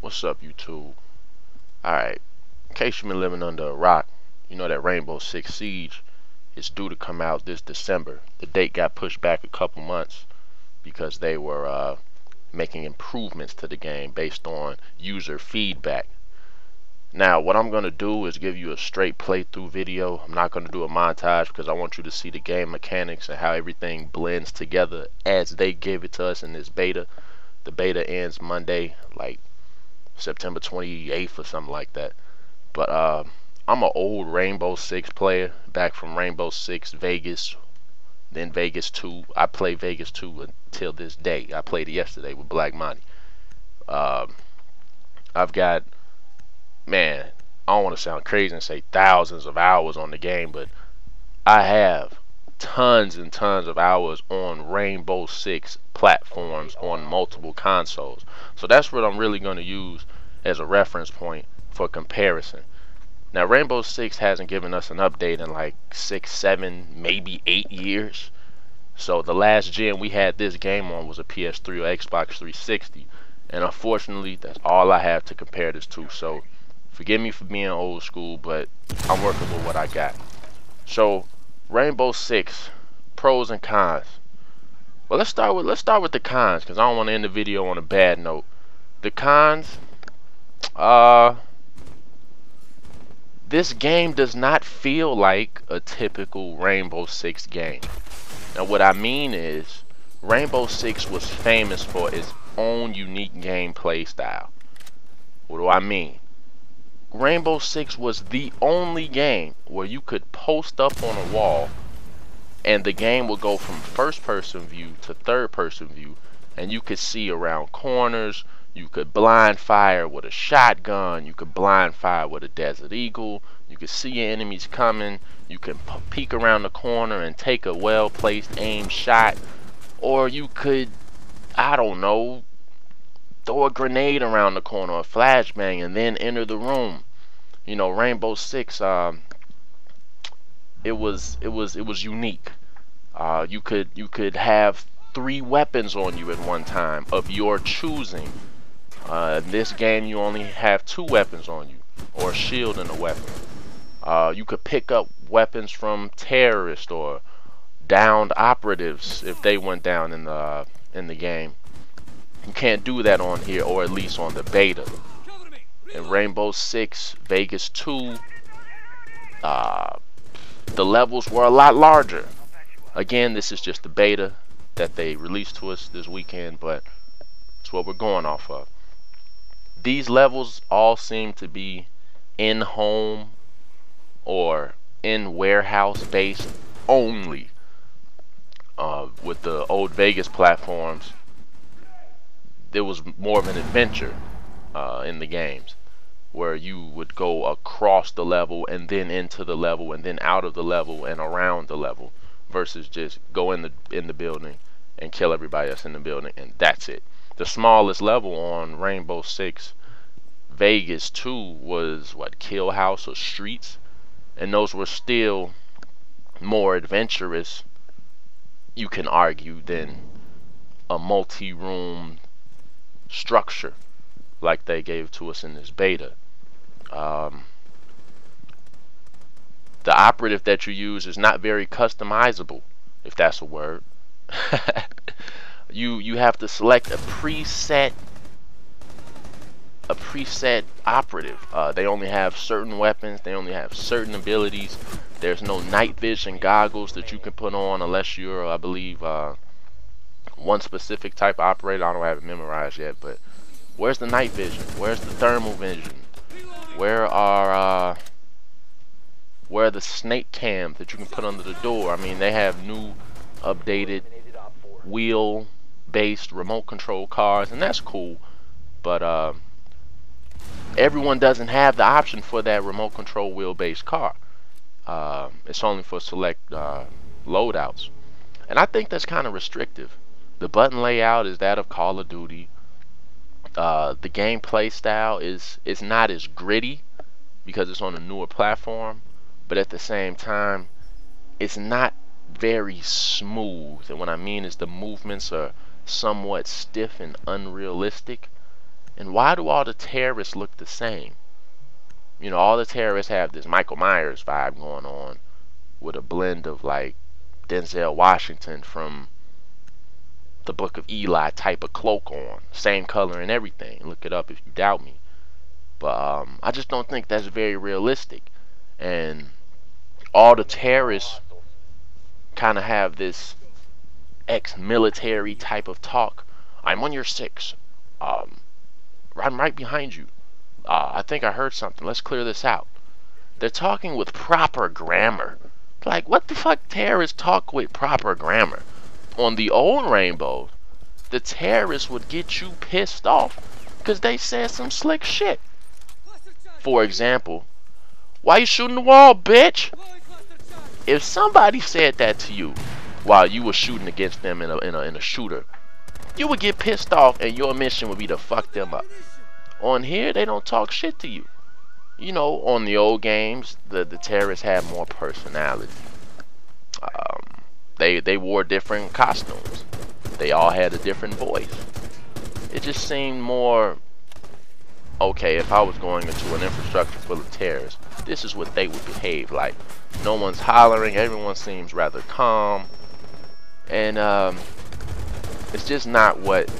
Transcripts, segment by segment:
What's up, YouTube? Alright, in case you've been living under a rock, you know that Rainbow Six Siege is due to come out this December. The date got pushed back a couple months because they were making improvements to the game based on user feedback. Now, what I'm going to do is give you a straight playthrough video. I'm not going to do a montage because I want you to see the game mechanics and how everything blends together as they give it to us in this beta. The beta ends Monday, like September 28th or something like that. But I'm an old Rainbow Six player, back from Rainbow Six Vegas, then Vegas 2. I play Vegas 2 until this day. I played it yesterday with Black Monty. I've got, man, I don't want to sound crazy and say thousands of hours on the game, but I have tons and tons of hours on Rainbow Six platforms on multiple consoles. So that's what I'm really going to use as a reference point for comparison. Now, Rainbow Six hasn't given us an update in like 6, 7, maybe 8 years. So the last gen we had this game on was a PS3 or Xbox 360. And unfortunately, that's all I have to compare this to. So forgive me for being old school, but I'm working with what I got. So Rainbow Six, pros and cons. Well, let's start with the cons, because I don't want to end the video on a bad note. The cons, this game does not feel like a typical Rainbow Six game. Now, what I mean is, Rainbow Six was famous for its own unique gameplay style. What do I mean? Rainbow Six was the only game where you could post up on a wall and the game would go from first person view to third person view, and you could see around corners, you could blind fire with a shotgun, you could blind fire with a Desert Eagle, you could see your enemies coming, you can peek around the corner and take a well placed aim shot, or you could, I don't know, throw a grenade around the corner or flashbang and then enter the room. You know, Rainbow Six, it was unique. You could have 3 weapons on you at one time of your choosing. In this game, you only have 2 weapons on you, or a shield and a weapon. You could pick up weapons from terrorists or downed operatives if they went down in the game. You can't do that on here, or at least on the beta. In Rainbow Six Vegas 2, the levels were a lot larger. Again, this is just the beta that they released to us this weekend, but it's what we're going off of. These levels all seem to be in-home or in warehouse based only. With the old Vegas platforms, there was more of an adventure in the games, where you would go across the level and then into the level and then out of the level and around the level, versus just go in the building and kill everybody else in the building and that's it. The smallest level on Rainbow Six Vegas 2 was what, Kill House or Streets, and those were still more adventurous, you can argue, than a multi-room structure like they gave to us in this beta. The operative that you use is not very customizable, if that's a word. you have to select a preset operative. They only have certain weapons, they only have certain abilities. There's no night vision goggles that you can put on unless you're, I believe, one specific type of operator. I don't have it memorized yet, but where's the night vision? Where's the thermal vision? Where are the snake cams that you can put under the door? I mean, they have new updated wheel-based remote control cars, and that's cool, but everyone doesn't have the option for that remote control wheel-based car. It's only for select loadouts, and I think that's kind of restrictive. The button layout is that of Call of Duty. The gameplay style is not as gritty because it's on a newer platform, but at the same time, it's not very smooth. And what I mean is the movements are somewhat stiff and unrealistic. And why do all the terrorists look the same? You know, all the terrorists have this Michael Myers vibe going on with a blend of like Denzel Washington from the Book of Eli type of cloak on. Same color and everything. Look it up if you doubt me. But I just don't think that's very realistic. And all the terrorists kind of have this ex-military type of talk. I'm on your six. Um, I'm right behind you. I think I heard something. Let's clear this out. They're talking with proper grammar. Like, what the fuck terrorists talk with proper grammar? On the old Rainbow, the terrorists would get you pissed off because they said some slick shit. For example, why you shooting the wall, bitch? If somebody said that to you while you were shooting against them in a shooter, you would get pissed off and your mission would be to fuck them up. On here, they don't talk shit to you. You know, on the old games, the terrorists had more personality. They wore different costumes. They all had a different voice. It just seemed more, okay, if I was going into an infrastructure full of terrorists, this is what they would behave like. No one's hollering, everyone seems rather calm. And it's just not what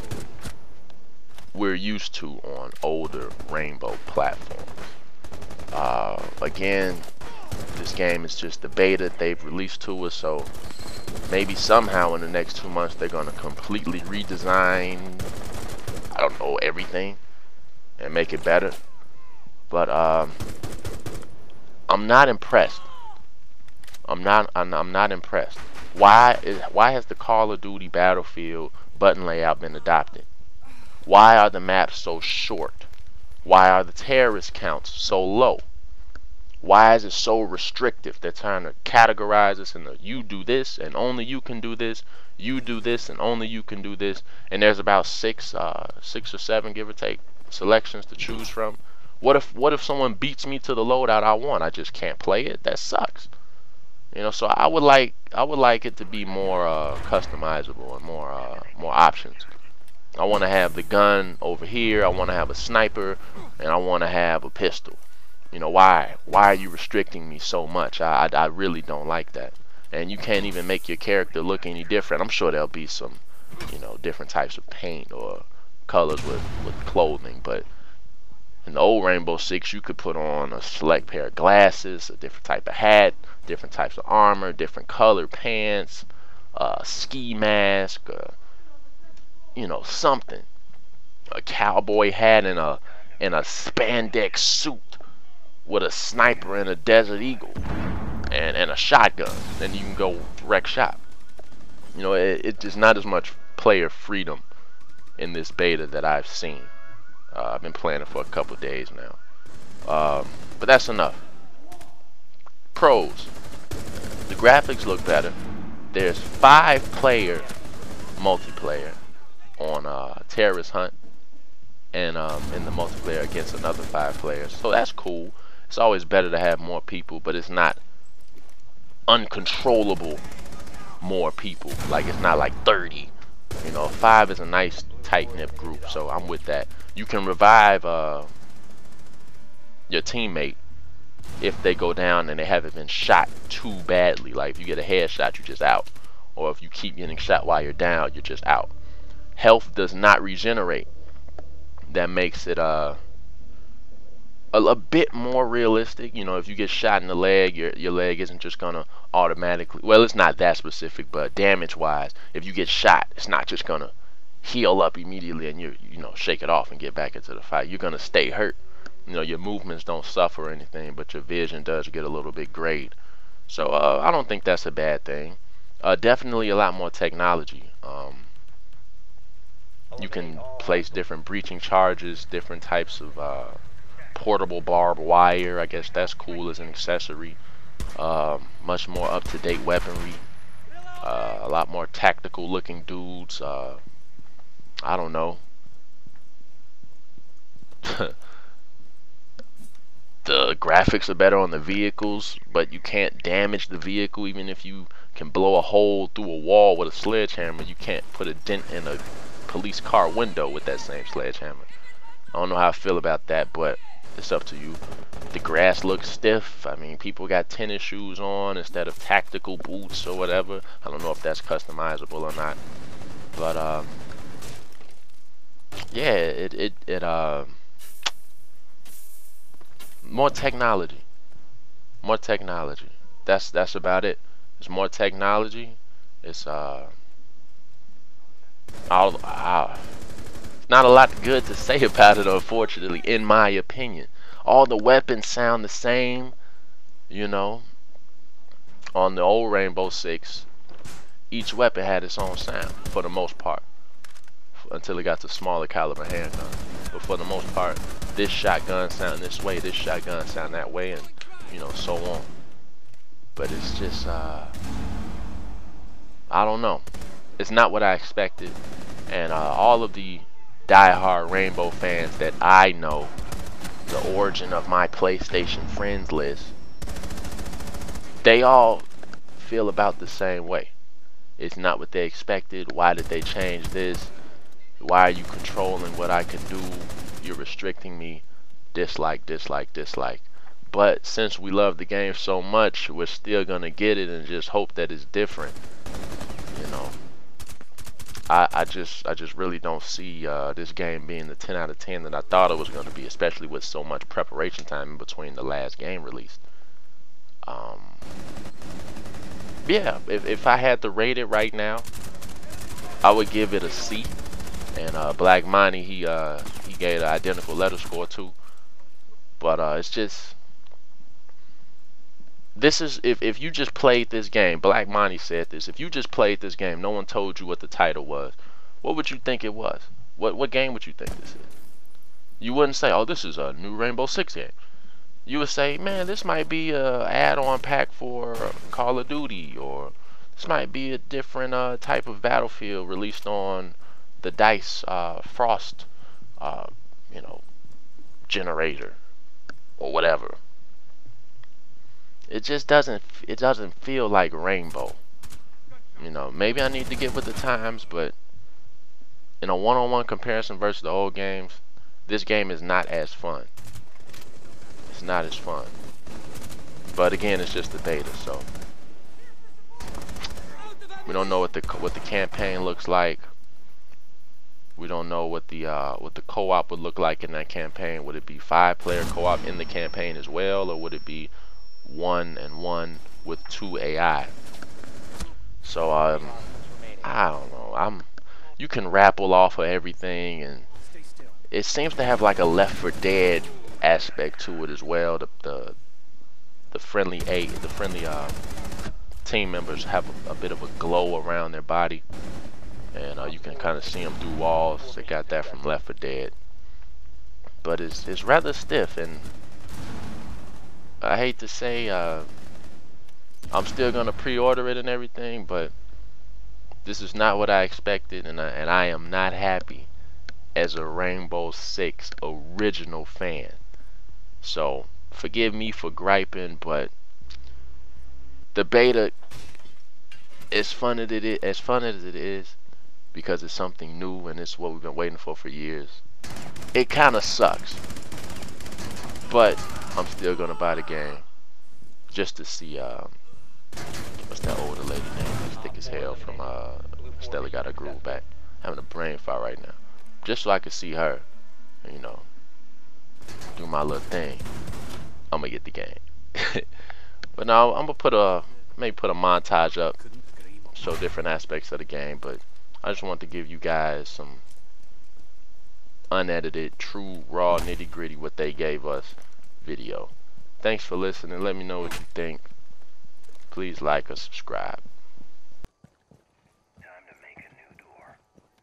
we're used to on older Rainbow platforms. Again, this game is just the beta they've released to us, so maybe somehow in the next 2 months they're gonna completely redesign, I don't know, everything and make it better. But I'm not impressed. I'm not impressed. Why has the Call of Duty Battlefield button layout been adopted? Why are the maps so short? Why are the terrorist counts so low? Why is it so restrictive? They're trying to categorize us into you do this and only you can do this. You do this and only you can do this. And there's about six or seven, give or take, selections to choose from. What if someone beats me to the loadout I want? I just can't play it. That sucks. You know, so I would like it to be more customizable and more options. I want to have the gun over here. I want to have a sniper, and I want to have a pistol. You know, why are you restricting me so much? I really don't like that. And you can't even make your character look any different. I'm sure there'll be some, you know, different types of paint or colors with clothing, but in the old Rainbow Six, you could put on a select pair of glasses, a different type of hat, different types of armor, different colored pants, ski mask, you know, something, a cowboy hat and a spandex suit with a sniper and a Desert Eagle and a shotgun. Then you can go wreck shop. You know, it's just not as much player freedom in this beta that I've seen. I've been playing it for a couple days now. But that's enough. Pros. The graphics look better. There's 5-player multiplayer on Terrorist Hunt and in the multiplayer against another 5 players. So that's cool. It's always better to have more people, but it's not uncontrollable more people. Like, it's not like 30. You know, 5 is a nice tight-knit group, so I'm with that. You can revive your teammate if they go down and they haven't been shot too badly. Like, if you get a headshot, you're just out. Or if you keep getting shot while you're down, you're just out. Health does not regenerate. That makes it a bit more realistic. You know, if you get shot in the leg, your leg isn't just gonna automatically, well, it's not that specific, but damage wise, if you get shot, it's not just gonna heal up immediately and you know, shake it off and get back into the fight. You're gonna stay hurt. You know, your movements don't suffer or anything, but your vision does get a little bit grayed. So I don't think that's a bad thing. Definitely a lot more technology. You can place different breaching charges, different types of portable barbed wire. I guess that's cool as an accessory. Much more up-to-date weaponry. A lot more tactical looking dudes. I don't know. The graphics are better on the vehicles, but you can't damage the vehicle. Even if you can blow a hole through a wall with a sledgehammer, you can't put a dent in a police car window with that same sledgehammer. I don't know how I feel about that, but it's up to you. The grass looks stiff. I mean, people got tennis shoes on instead of tactical boots or whatever. I don't know if that's customizable or not, but yeah, more technology, more technology. That's about it. It's more technology. It's not a lot good to say about it, unfortunately, in my opinion. All the weapons sound the same, you know. On the old Rainbow Six, each weapon had its own sound for the most part, until it got to smaller caliber handguns. But for the most part, this shotgun sound this way, this shotgun sound that way, and you know, so on. But it's just I don't know. It's not what I expected, and all of the die-hard Rainbow fans that I know, the origin of my PlayStation friends list, they all feel about the same way. It's not what they expected. Why did they change this? Why are you controlling what I can do? You're restricting me. Dislike, dislike, dislike. But since we love the game so much, we're still gonna get it and just hope that it's different. You know, I just really don't see this game being the 10 out of 10 that I thought it was gonna be, especially with so much preparation time in between the last game released. Yeah, if I had to rate it right now, I would give it a C. And Black Money, he gave an identical letter score too. But it's just, this is, if you just played this game, Black Money said this, if you just played this game, no one told you what the title was, what would you think it was? What game would you think this is? You wouldn't say, oh, this is a new Rainbow Six game. You would say, man, this might be a add-on pack for Call of Duty, or this might be a different type of Battlefield released on the DICE Frost, you know, generator, or whatever. It just doesn't feel like Rainbow. You know, maybe I need to get with the times, but in a one-on-one comparison versus the old games, this game is not as fun. It's not as fun. But again, it's just the beta, so we don't know what the campaign looks like. We don't know what the co-op would look like in that campaign. Would it be 5-player co-op in the campaign as well, or would it be 1-and-1 with 2 AI? So I don't know. You can rappel off of everything, and it seems to have like a Left 4 Dead aspect to it as well. The friendly team members have a bit of a glow around their body, and you can kind of see them through walls. They got that from Left 4 Dead, but it's rather stiff, and I hate to say I'm still gonna pre-order it and everything, but this is not what I expected, and I am not happy as a Rainbow Six original fan. So forgive me for griping, but the beta, as fun as it is, because it's something new and it's what we've been waiting for years, it kind of sucks. But I'm still gonna buy the game just to see what's that older lady name? That's thick as hell from Stella Got Her Groove Back. Having a brain fart right now, just so I can see her, you know, do my little thing. I'm gonna get the game. But now I'm gonna maybe put a montage up, show different aspects of the game. But I just want to give you guys some unedited, true, raw, nitty gritty, what they gave us video. Thanks for listening. Let me know what you think. Please like or subscribe.